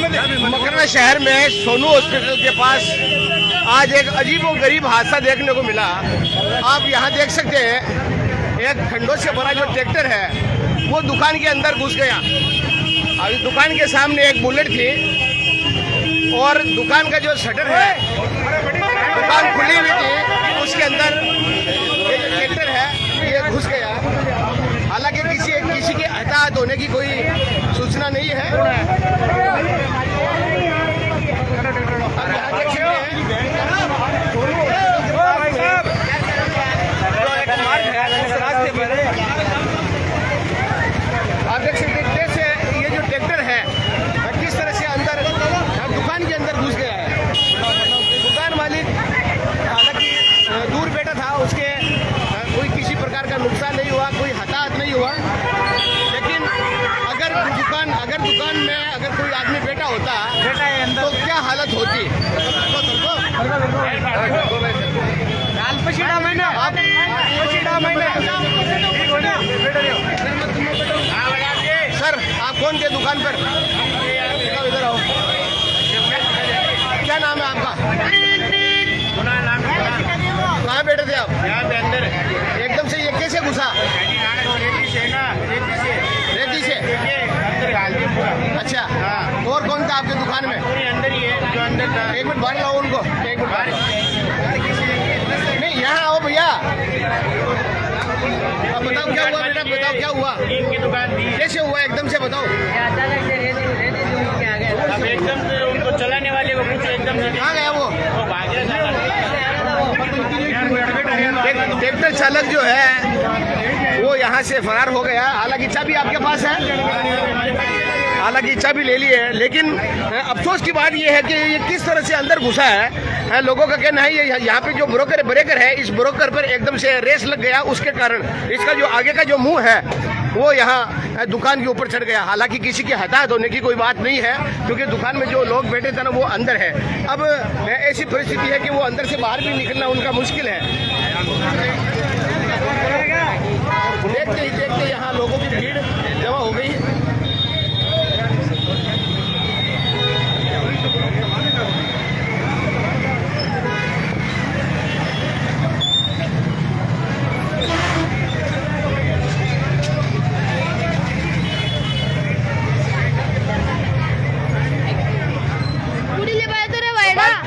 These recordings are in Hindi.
मकरना शहर में सोनू हॉस्पिटल के पास आज एक अजीबोगरीब हादसा देखने को मिला। आप यहाँ देख सकते हैं एक खंडों से भरा जो ट्रैक्टर है वो दुकान के अंदर घुस गया। अभी दुकान के सामने एक बुलेट थी और दुकान का जो शटर है दुकान खुली हुई थी, उसके अंदर ये जो ट्रैक्टर है ये घुस गया। हालांकि किसी के हताहत होने की कोई सूचना नहीं है। आप देख सकते हैं जैसे ये जो ट्रैक्टर है किस तरह से अंदर दुकान के अंदर घुस गया है। दुकान मालिक हालांकि दूर बैठा था, उसके कोई किसी प्रकार का नुकसान नहीं हुआ, कोई हताहत नहीं हुआ। लेकिन अगर दुकान में अगर कोई आदमी बैठा होता तो क्या हालत होती। सर आप कौन थे दुकान पर? इधर आओ। क्या नाम है आपका? कहाँ बैठे थे आप? यहाँ पे अंदर एकदम से ये कैसे घुसा? रेती से अच्छा। और कौन था आपके दुकान में? अंदर ही है जो अंदर था। एक मिनट बाहर लाओ उनको, एक मिनट बाहर। नहीं यहाँ आओ भैया। अब बताओ क्या हुआ बेटा, बताओ क्या हुआ? की दुकान थी, कैसे हुआ एकदम से बताओ। अब एकदम से उनको चलाने वाले को कुछ एकदम से कहाँ गया वो? भाग गया। ट्रैक्टर चालक जो है वो यहाँ से फरार हो गया। हालांकि चाबी आपके पास है, हालांकि चाबी ले ली है, लेकिन अफसोस की बात यह है कि ये किस तरह से अंदर घुसा है। लोगों का कहना है ये यहाँ पे जो ब्रेकर है, इस ब्रेकर पर एकदम से रेस लग गया, उसके कारण इसका जो आगे का जो मुंह है वो यहाँ दुकान के ऊपर चढ़ गया। हालांकि किसी के हताहत होने की कोई बात नहीं है, क्योंकि दुकान में जो लोग बैठे थे ना वो अंदर है। अब ऐसी परिस्थिति है कि वो अंदर से बाहर भी निकलना उनका मुश्किल है। देखते ही देखते यहाँ लोगों की भीड़ जमा हो गई।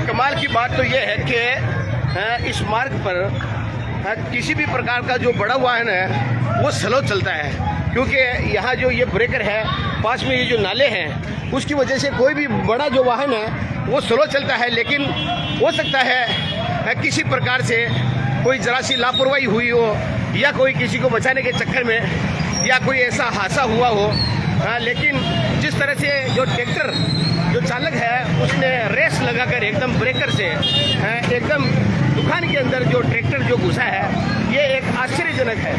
कमाल की बात तो ये है कि इस मार्ग पर किसी भी प्रकार का जो बड़ा वाहन है वो स्लो चलता है, क्योंकि यहाँ जो ये ब्रेकर है पास में ये जो नाले हैं उसकी वजह से कोई भी बड़ा जो वाहन है वो स्लो चलता है। लेकिन हो सकता है किसी प्रकार से कोई जरा सी लापरवाही हुई हो या कोई किसी को बचाने के चक्कर में या कोई ऐसा हादसा हुआ हो। लेकिन जिस तरह से जो ट्रैक्टर जो चालक है उसने रेस लगाकर एकदम ब्रेकर से एकदम दुकान के अंदर जो ट्रैक्टर जो घुसा है, ये एक आश्चर्यजनक है।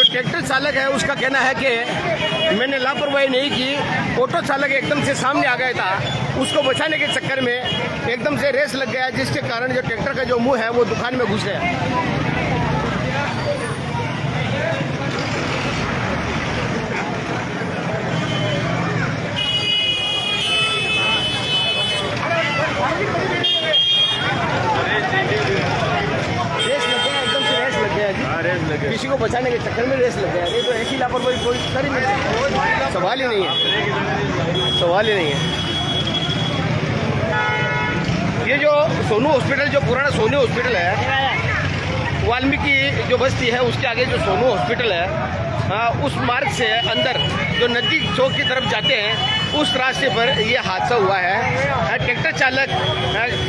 ट्रैक्टर चालक है उसका कहना है कि मैंने लापरवाही नहीं की, ऑटो चालक एकदम से सामने आ गया था, उसको बचाने के चक्कर में एकदम से रेस लग गया, जिसके कारण जो ट्रैक्टर का जो मुंह है वो दुकान में घुस गया। किसी को बचाने के चक्कर में रेस लग गया। नहीं तो ऐसी लापरवाही कोई कर ही नहीं सकता। सवाल ही नहीं है, सवाल ही नहीं है। ये जो सोनू हॉस्पिटल, जो पुराना सोनू हॉस्पिटल है, वाल्मीकि जो बस्ती है उसके आगे जो सोनू हॉस्पिटल है, उस मार्ग से अंदर जो नदी चौक की तरफ जाते हैं उस रास्ते पर ये हादसा हुआ है। ट्रैक्टर चालक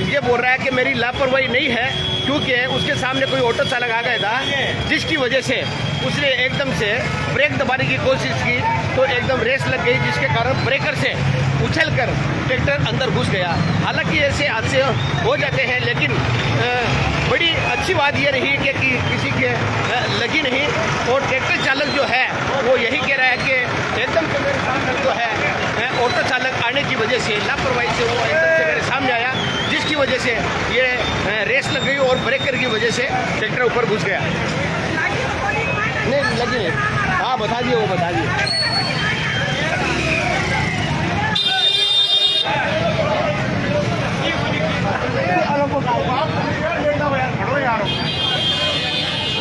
ये बोल रहा है कि मेरी लापरवाही नहीं है, क्योंकि उसके सामने कोई ऑटो चालक आ गया था, जिसकी वजह से उसने एकदम से ब्रेक दबाने की कोशिश की तो एकदम रेस लग गई, जिसके कारण ब्रेकर से उछलकर ट्रैक्टर अंदर घुस गया। हालांकि ऐसे हादसे हो जाते हैं, लेकिन बड़ी अच्छी बात ये रही कि किसी के लगी नहीं। और ट्रैक्टर चालक जो है वो यही कह रहा है कि एकदम से मेरे सामने जो है ऑटो चालक आने की वजह से, लापरवाही से वो एकदम से मेरे सामने आया, जिसकी वजह से ये रेस लग गई और ब्रेकर की वजह से ट्रैक्टर ऊपर घुस गया। नहीं लगी नहीं, हाँ बता दिए, वो बता दिए।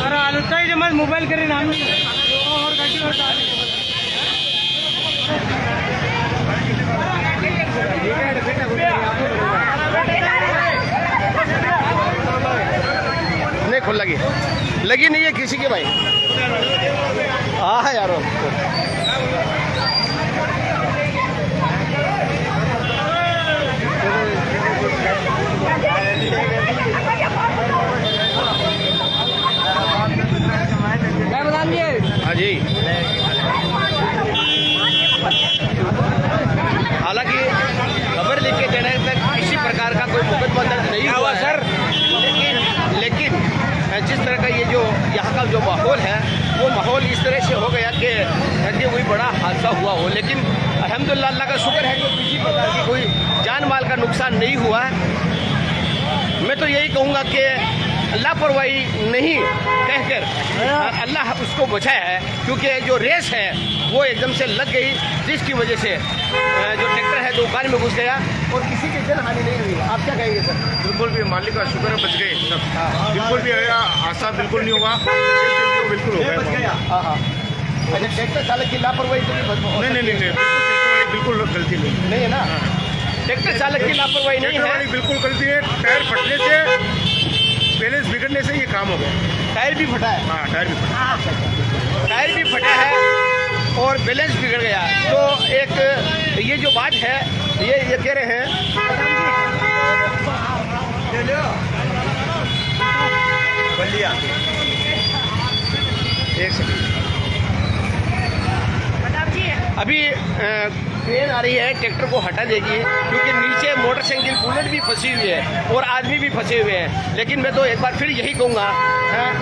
अरे आलूता ही जमा मोबाइल करे नाम और गाड़ी और नहीं खुल लगी नहीं है किसी के भाई। हाँ यारो, हाँ जी। हालांकि खबर लिख के देने तक किसी प्रकार का कोई मुकदमा दर्ज नहीं हुआ सर, लेकिन जिस तरह का ये जो यहाँ का जो माहौल है वो माहौल इस तरह से हो गया कि कोई बड़ा हादसा हुआ हो, लेकिन अल्हम्दुलिल्लाह अल्लाह का शुक्र है कि किसी प्रकार की कोई जान माल का नुकसान नहीं हुआ। मैं तो यही कहूँगा कि लापरवाही नहीं कहकर अल्लाह उसको बचाया है, क्योंकि जो रेस है वो एकदम से लग गई, जिसकी वजह से जो ट्रैक्टर है दुकान में घुस गया और किसी की जान हानि नहीं हुई। आप क्या कहेंगे सर? बिल्कुल भी मालिक का शुक्र है, बच गए सब। बिल्कुल भी हादसा बिल्कुल नहीं हुआ, बिल्कुल हो गया। हाँ हाँ, अच्छा ट्रैक्टर चालक की लापरवाही तो नहीं, बिल्कुल गलती नहीं है ना? ट्रैक्टर चालक की लापरवाही नहीं है, बिल्कुल गलती है। टायर फटने से, बैलेंस बिगड़ने से ये काम हो गया। टायर भी फटा है? हाँ, टायर भी फटा, टायर भी फटा है और बैलेंस बिगड़ गया। तो एक ये जो बात है ये कह रहे हैं, एक सेकंड, अभी ट्रेन आ रही है, ट्रैक्टर को हटा देगी, क्योंकि नीचे मोटरसाइकिल बुलेट भी फंसी हुई है और आदमी भी फंसे हुए हैं। लेकिन मैं तो एक बार फिर यही कहूँगा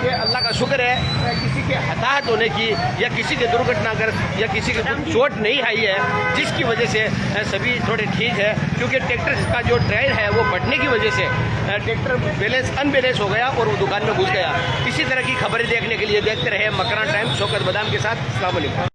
कि अल्लाह का शुक्र है किसी के हताहत होने की या किसी के दुर्घटनाग्रस्त या किसी के चोट नहीं आई है, जिसकी वजह से सभी थोड़े ठीक है। क्योंकि ट्रैक्टर का जो टायर है वो फटने की वजह से ट्रैक्टर बैलेंस अनबैलेंस हो गया और वो दुकान में घुस गया। इसी तरह की खबरें देखने के लिए देखते रहे मकरान टाइम्स, शौकत बादाम के साथ। अस्सलाम वालेकुम।